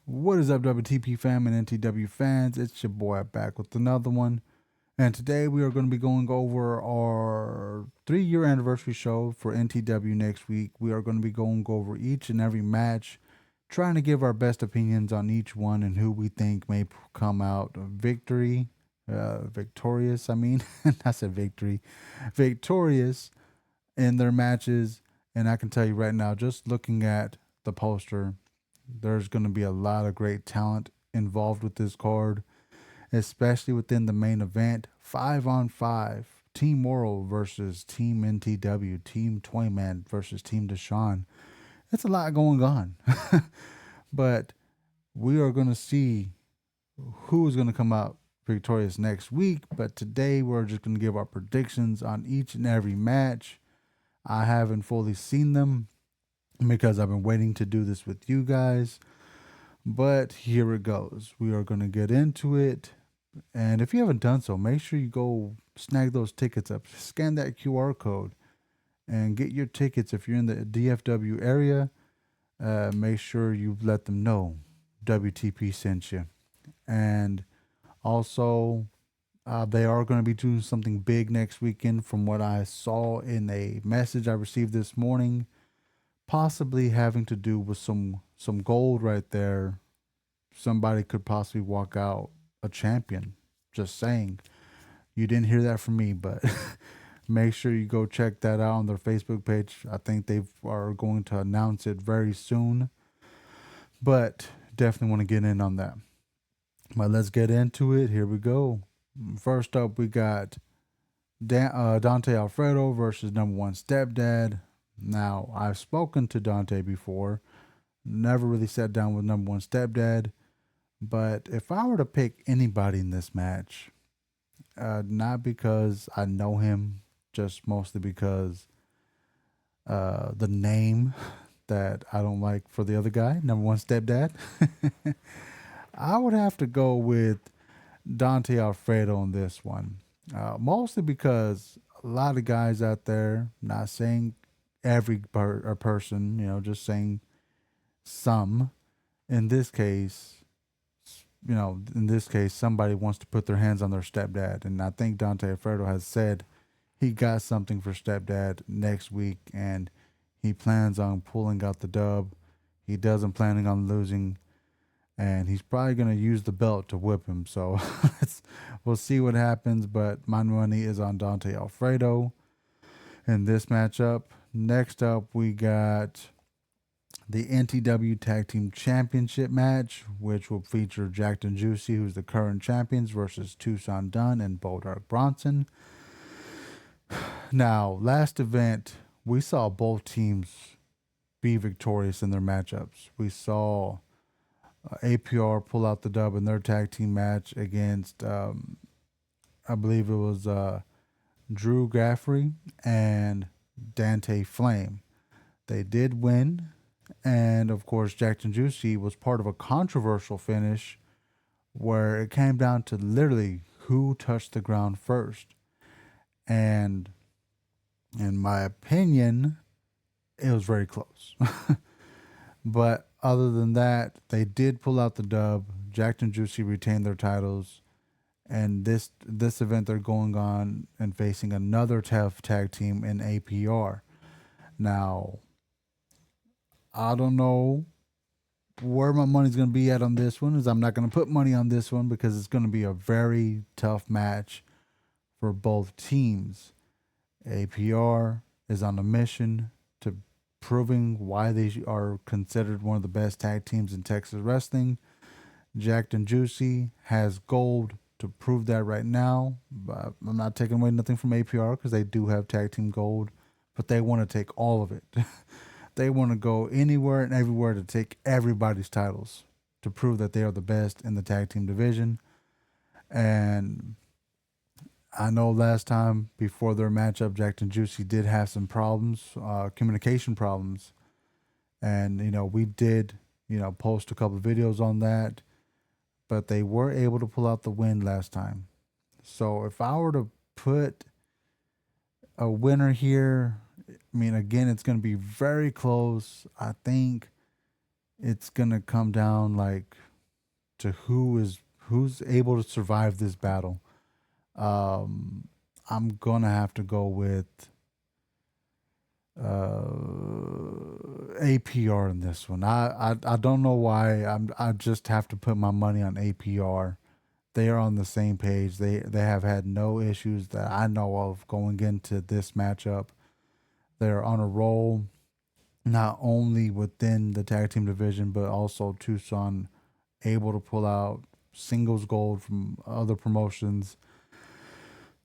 What is up, WTP fam and NTW fans? It's your boy back with another one. And today we are going to be going over our 3-year anniversary show for NTW next week. We are going to be going over each and every match, trying to give our best opinions on each one and who we think may come out victorious. I mean, I said victory, victorious in their matches. And I can tell you right now, just looking at the poster, there's going to be a lot of great talent involved with this card, especially within the main event. 5-on-5. Team Moral versus Team NTW. Team Toyman versus Team Deshaun. It's a lot going on. But we are going to see who is going to come out victorious next week. But today we're just going to give our predictions on each and every match. I haven't fully seen them because I've been waiting to do this with you guys. But here it goes. We are going to get into it. And if you haven't done so, make sure you go snag those tickets up. Scan that QR code and get your tickets. If you're in the DFW area, make sure you let them know WTP sent you. And also, they are going to be doing something big next weekend from what I saw in a message I received this morning, possibly having to do with some gold right there. Somebody could possibly walk out a champion. Just saying. You didn't hear that from me, but make sure you go check that out on their Facebook page. I think they are going to announce it very soon. But definitely want to get in on that. But let's get into it. Here we go. First up, we got Dante Alfredo versus number one stepdad. Now, I've spoken to Dante before. Never really sat down with number one stepdad. But if I were to pick anybody in this match, not because I know him, just mostly because the name that I don't like for the other guy, number one stepdad, I would have to go with Dante Alfredo on this one. Mostly because a lot of guys out there, not saying every person, just saying some. In this case, somebody wants to put their hands on their stepdad. And I think Dante Alfredo has said he got something for stepdad next week and he plans on pulling out the dub. He doesn't planning on losing. And he's probably going to use the belt to whip him. So we'll see what happens. But my money is on Dante Alfredo in this matchup. Next up, we got the NTW Tag Team Championship match, which will feature Jacked and Juicy, who's the current champions, versus Tucson Dunn and Bodark Bronson. Now, last event, we saw both teams be victorious in their matchups. We saw APR pull out the dub in their tag team match against, I believe it was Drew Gaffrey and Dante Flame. They did win. And of course, Jackson Juicy was part of a controversial finish where it came down to literally who touched the ground first. And in my opinion, it was very close. But other than that, they did pull out the dub. Jackson Juicy retained their titles. And this event, they're going on and facing another tough tag team in APR. Now, I don't know where my money's going to be at on this one, is I'm not going to put money on this one because it's going to be a very tough match for both teams. APR is on a mission to proving why they are considered one of the best tag teams in Texas wrestling. Jacked and Juicy has gold to prove that right now. But I'm not taking away nothing from APR because they do have tag team gold, but they want to take all of it. They want to go anywhere and everywhere to take everybody's titles to prove that they are the best in the tag team division. And I know last time before their matchup, Jacked and Juicy did have some problems, communication problems. And, we did, post a couple of videos on that. But they were able to pull out the win last time. So if I were to put a winner here, I mean, again, it's going to be very close. I think it's gonna come down like to who's able to survive this battle. Um, I'm gonna have to go with APR in this one. I don't know why. I just have to put my money on APR. They are on the same page. They have had no issues that I know of going into this matchup. They're on a roll, not only within the tag team division, but also Tucson able to pull out singles gold from other promotions.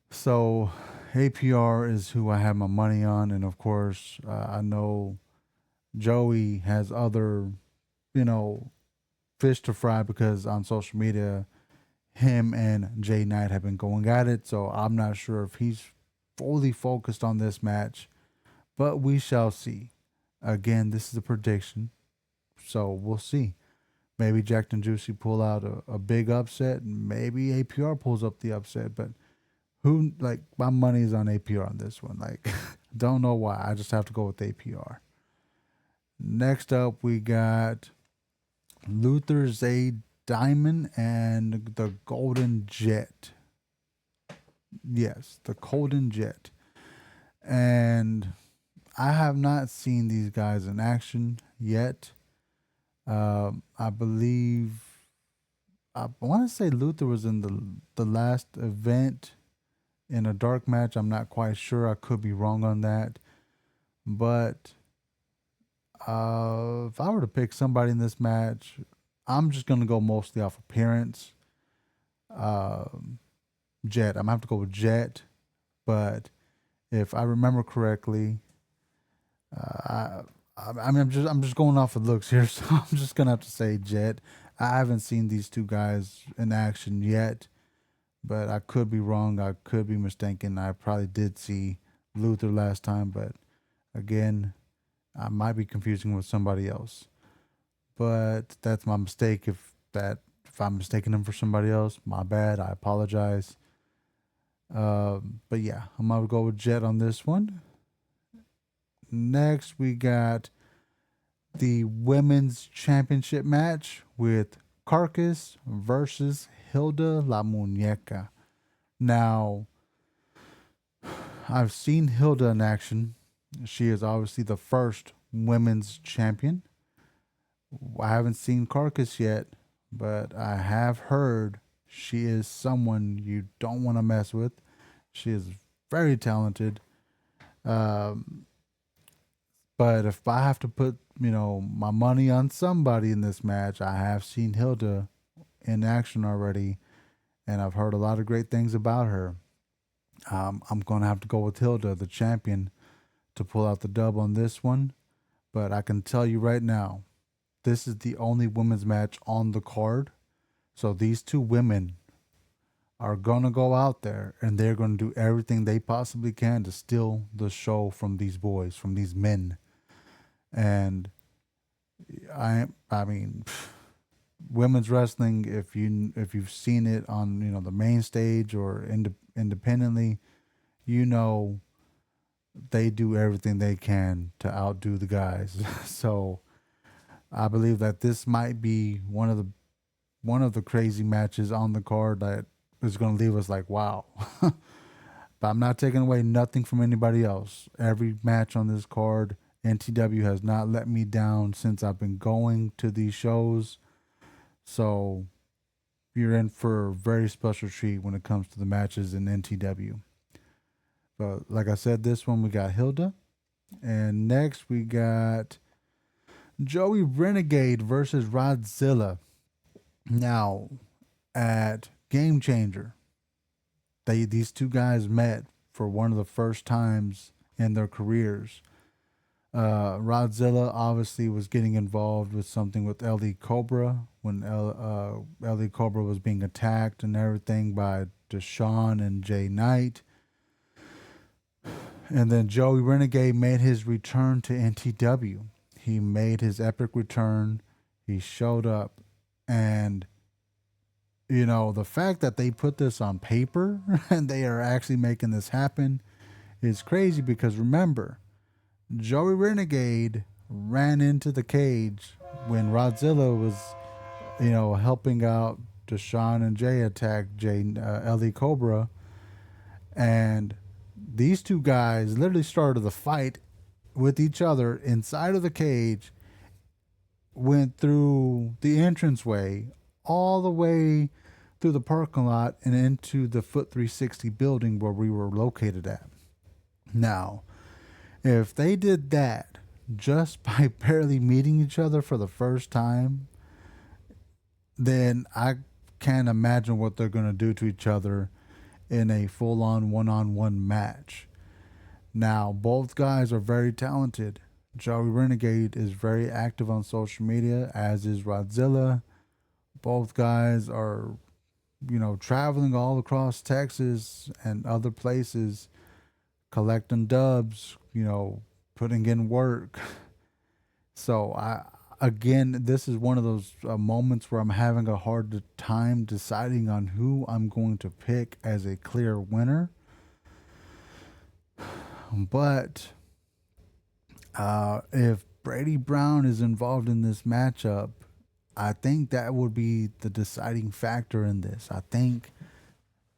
So APR is who I have my money on, and of course, I know Joey has other, you know, fish to fry because on social media, him and Jay Knight have been going at it. So I'm not sure if he's fully focused on this match, but we shall see. Again, this is a prediction, so we'll see. Maybe Jacked and Juicy pull out a big upset, and maybe APR pulls up the upset, but who, like, my money's on APR on this one. Like, don't know why. I just have to go with APR. Next up, we got Luther Zay Diamond and the Golden Jet. Yes, the Golden Jet. And I have not seen these guys in action yet. I believe I want to say Luther was in the last event in a dark match. I'm not quite sure. I could be wrong on that. But if I were to pick somebody in this match, I'm just gonna go mostly off appearance. Um, Jet. I'm gonna have to go with Jet. But if I remember correctly, I mean I'm just going off of looks here, so I'm just gonna have to say Jet. I haven't seen these two guys in action yet, but I could be wrong. I could be mistaken. I probably did see Luther last time, but again, I might be confusing with somebody else. But that's my mistake. If I'm mistaking him for somebody else, my bad. I apologize. But yeah, I'm gonna go with Jet on this one. Next, we got the women's championship match with Carcass versus Hilda La Muñeca. Now, I've seen Hilda in action. She is obviously the first women's champion. I haven't seen Carcass yet, but I have heard she is someone you don't want to mess with. She is very talented. Um, but if I have to put, my money on somebody in this match, I have seen Hilda in action already, and I've heard a lot of great things about her. I'm going to have to go with Hilda, the champion, to pull out the dub on this one. But I can tell you right now, this is the only women's match on the card. So these two women are going to go out there and they're going to do everything they possibly can to steal the show from these boys, from these men. And I mean, women's wrestling, if you've seen it on, the main stage or independently, you know they do everything they can to outdo the guys. So I believe that this might be one of the crazy matches on the card that is going to leave us like, wow. But I'm not taking away nothing from anybody else. Every match on this card, NTW has not let me down since I've been going to these shows. So you're in for a very special treat when it comes to the matches in NTW. But like I said, this one we got Hilda. And next we got Joey Renegade versus Rodzilla. Now, at Game Changer, these two guys met for one of the first times in their careers. Rodzilla obviously was getting involved with something with LD Cobra when LD Cobra was being attacked and everything by Deshaun and Jay Knight. And then Joey Renegade made his return to NTW. He made his epic return. He showed up. And, the fact that they put this on paper and they are actually making this happen is crazy because remember, Joey Renegade ran into the cage when Rodzilla was, helping out Deshaun and Jay attack Ellie Cobra, and these two guys literally started the fight with each other inside of the cage, went through the entranceway all the way through the parking lot and into the Foot 360 building where we were located at. Now, if they did that just by barely meeting each other for the first time, then I can't imagine what they're going to do to each other in a full on one match. Now, both guys are very talented. Joey Renegade is very active on social media, as is Rodzilla. Both guys are, traveling all across Texas and other places, collecting dubs, putting in work. So again, this is one of those moments where I'm having a hard time deciding on who I'm going to pick as a clear winner. But if Brady Brown is involved in this matchup, I think that would be the deciding factor in this. I think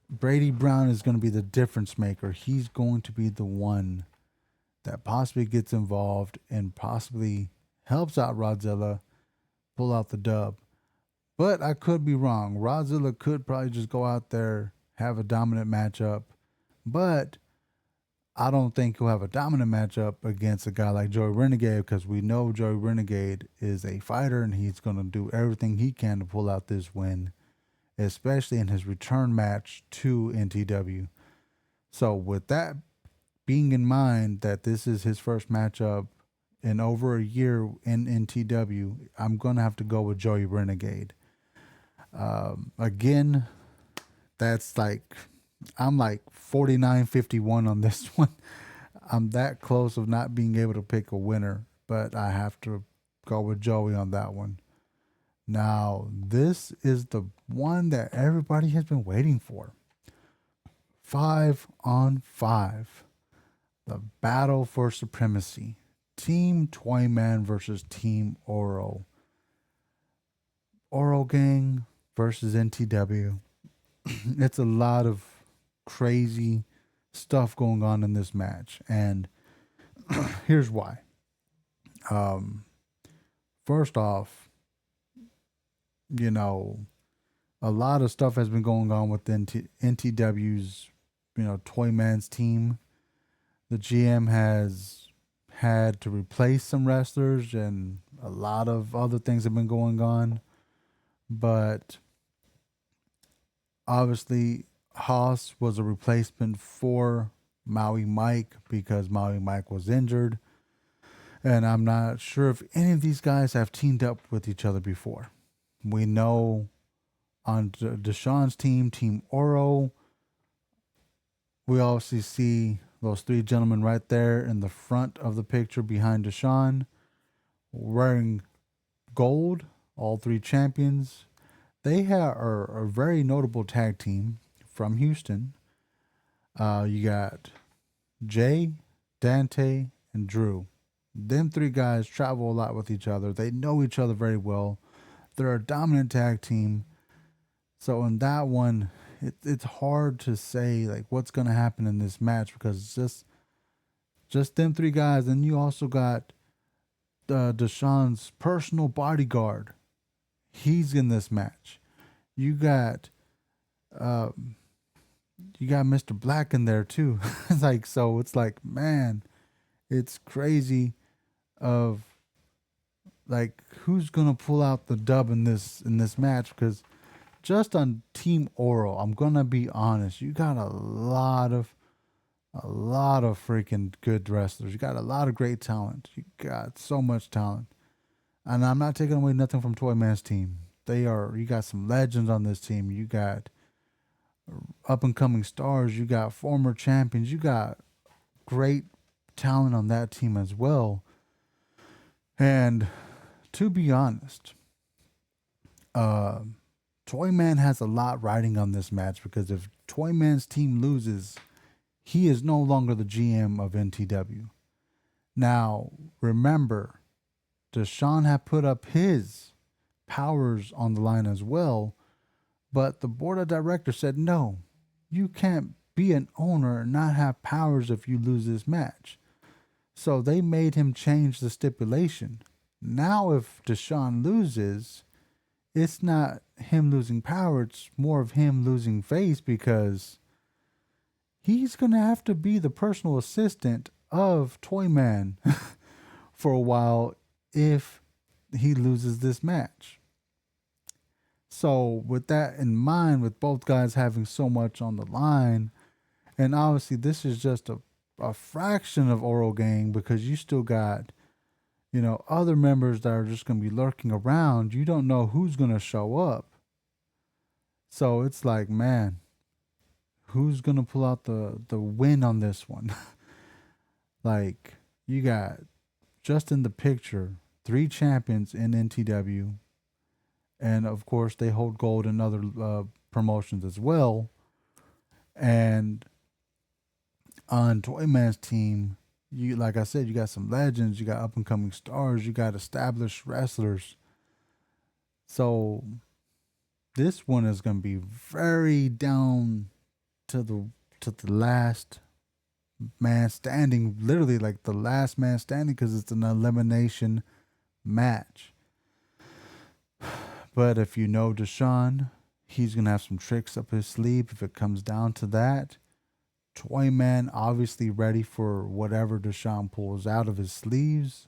Brady Brown is going to be the difference maker. He's going to be the one that possibly gets involved and possibly helps out Rodzilla pull out the dub. But I could be wrong. Rodzilla could probably just go out there, have a dominant matchup. But I don't think he'll have a dominant matchup against a guy like Joey Renegade, because we know Joey Renegade is a fighter and he's going to do everything he can to pull out this win, especially in his return match to NTW. So with that being in mind, that this is his first matchup in over a year in NTW, I'm going to have to go with Joey Renegade. Again, that's like, I'm like 49-51 on this one. I'm that close of not being able to pick a winner, but I have to go with Joey on that one. Now, this is the one that everybody has been waiting for. 5-on-5. The battle for supremacy. Team Toyman versus Team Oro. Oro Gang versus NTW. It's a lot of crazy stuff going on in this match, and here's why. First off, a lot of stuff has been going on with NTW's, Toyman's team. The GM has had to replace some wrestlers, and a lot of other things have been going on. But obviously, Haas was a replacement for Maui Mike because Maui Mike was injured. And I'm not sure if any of these guys have teamed up with each other before. We know on Deshaun's team, Team Oro, we obviously see those three gentlemen right there in the front of the picture behind Deshaun, wearing gold, all three champions. They are a very notable tag team from Houston. You got Jay, Dante, and Drew. Them three guys travel a lot with each other. They know each other very well. They're a dominant tag team. So in that one, it's hard to say like what's going to happen in this match, because it's just them three guys. And you also got Deshaun's personal bodyguard. He's in this match. You got Mr. Black in there too. It's like, man, it's crazy of like who's gonna pull out the dub in this match, because just on Team Oro, I'm gonna be honest, you got a lot of freaking good wrestlers. You got a lot of great talent. You got so much talent. And I'm not taking away nothing from Toyman's team. You got some legends on this team. You got up and coming stars. You got former champions. You got great talent on that team as well. And to be honest, Toyman has a lot riding on this match, because if Toyman's team loses, he is no longer the GM of NTW. Now, remember, Deshaun had put up his powers on the line as well, but the board of directors said, no, you can't be an owner and not have powers if you lose this match. So they made him change the stipulation. Now, if Deshaun loses, it's not him losing power, it's more of him losing face because he's going to have to be the personal assistant of Toyman for a while if he loses this match. So, with that in mind, with both guys having so much on the line, and obviously this is just a fraction of Oral Gang because you still got, other members that are just going to be lurking around. You don't know who's going to show up. So it's like, man, who's going to pull out the win on this one? Like, you got just in the picture 3 champions in NTW. And of course, they hold gold in other promotions as well. And on Toyman's team, you, like I said, you got some legends, you got up and coming stars, you got established wrestlers. So this one is going to be very down to the last man standing, literally like the last man standing, because it's an elimination match. But if you know Deshaun, he's going to have some tricks up his sleeve if it comes down to that. Toyman obviously ready for whatever Deshaun pulls out of his sleeves.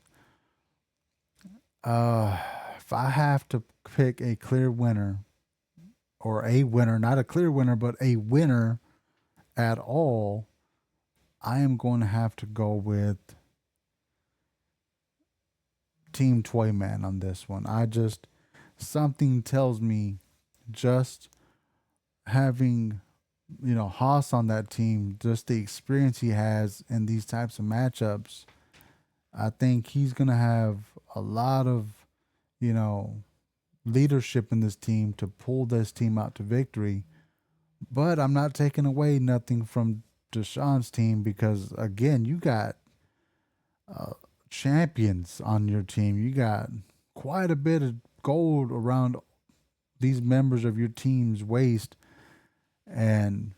If I have to pick a clear winner, or a winner, not a clear winner, but a winner at all, I am going to have to go with Team Toyman on this one. Something tells me just having, Haas on that team, just the experience he has in these types of matchups, I think he's going to have a lot of, leadership in this team to pull this team out to victory. But I'm not taking away nothing from Deshaun's team because, again, you got champions on your team. You got quite a bit of gold around these members of your team's waist. And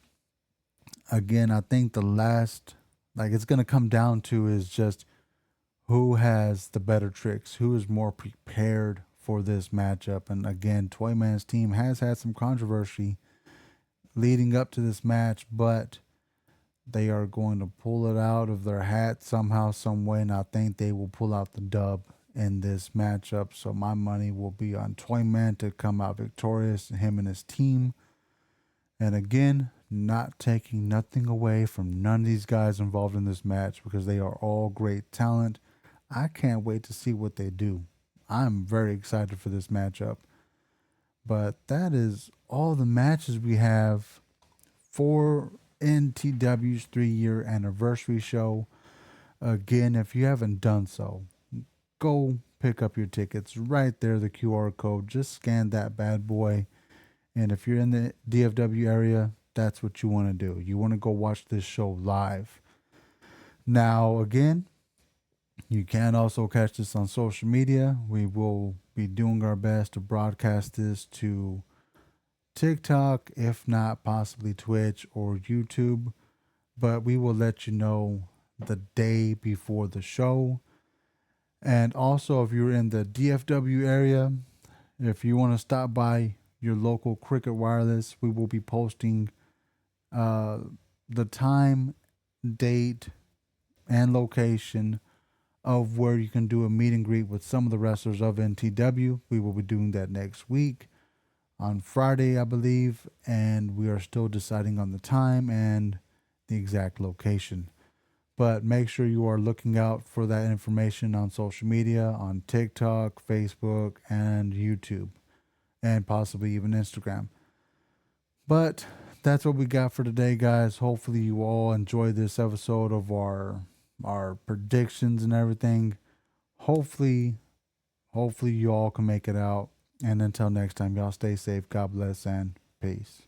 again, I think the last, it's going to come down to is just who has the better tricks, who is more prepared for this matchup. And again, Toyman's team has had some controversy leading up to this match, but they are going to pull it out of their hat somehow, some way, and I think they will pull out the dub in this matchup. So my money will be on Toyman to come out victorious, him and his team. And again, not taking nothing away from none of these guys involved in this match because they are all great talent. I can't wait to see what they do. I'm very excited for this matchup. But that is all the matches we have for NTW's 3-year anniversary show. Again, if you haven't done so, go pick up your tickets right there, the QR code. Just scan that bad boy. And if you're in the DFW area, that's what you want to do. You want to go watch this show live. Now, again, you can also catch this on social media. We will be doing our best to broadcast this to TikTok, if not possibly Twitch or YouTube. But we will let you know the day before the show. And also, if you're in the DFW area, if you want to stop by your local Cricket Wireless, we will be posting the time, date, and location of where you can do a meet and greet with some of the wrestlers of NTW. We will be doing that next week on Friday, I believe, and we are still deciding on the time and the exact location. But make sure you are looking out for that information on social media, on TikTok, Facebook, and YouTube, and possibly even Instagram. But that's what we got for today, guys. Hopefully you all enjoyed this episode of our predictions and everything. Hopefully you all can make it out. And until next time, y'all stay safe. God bless and peace.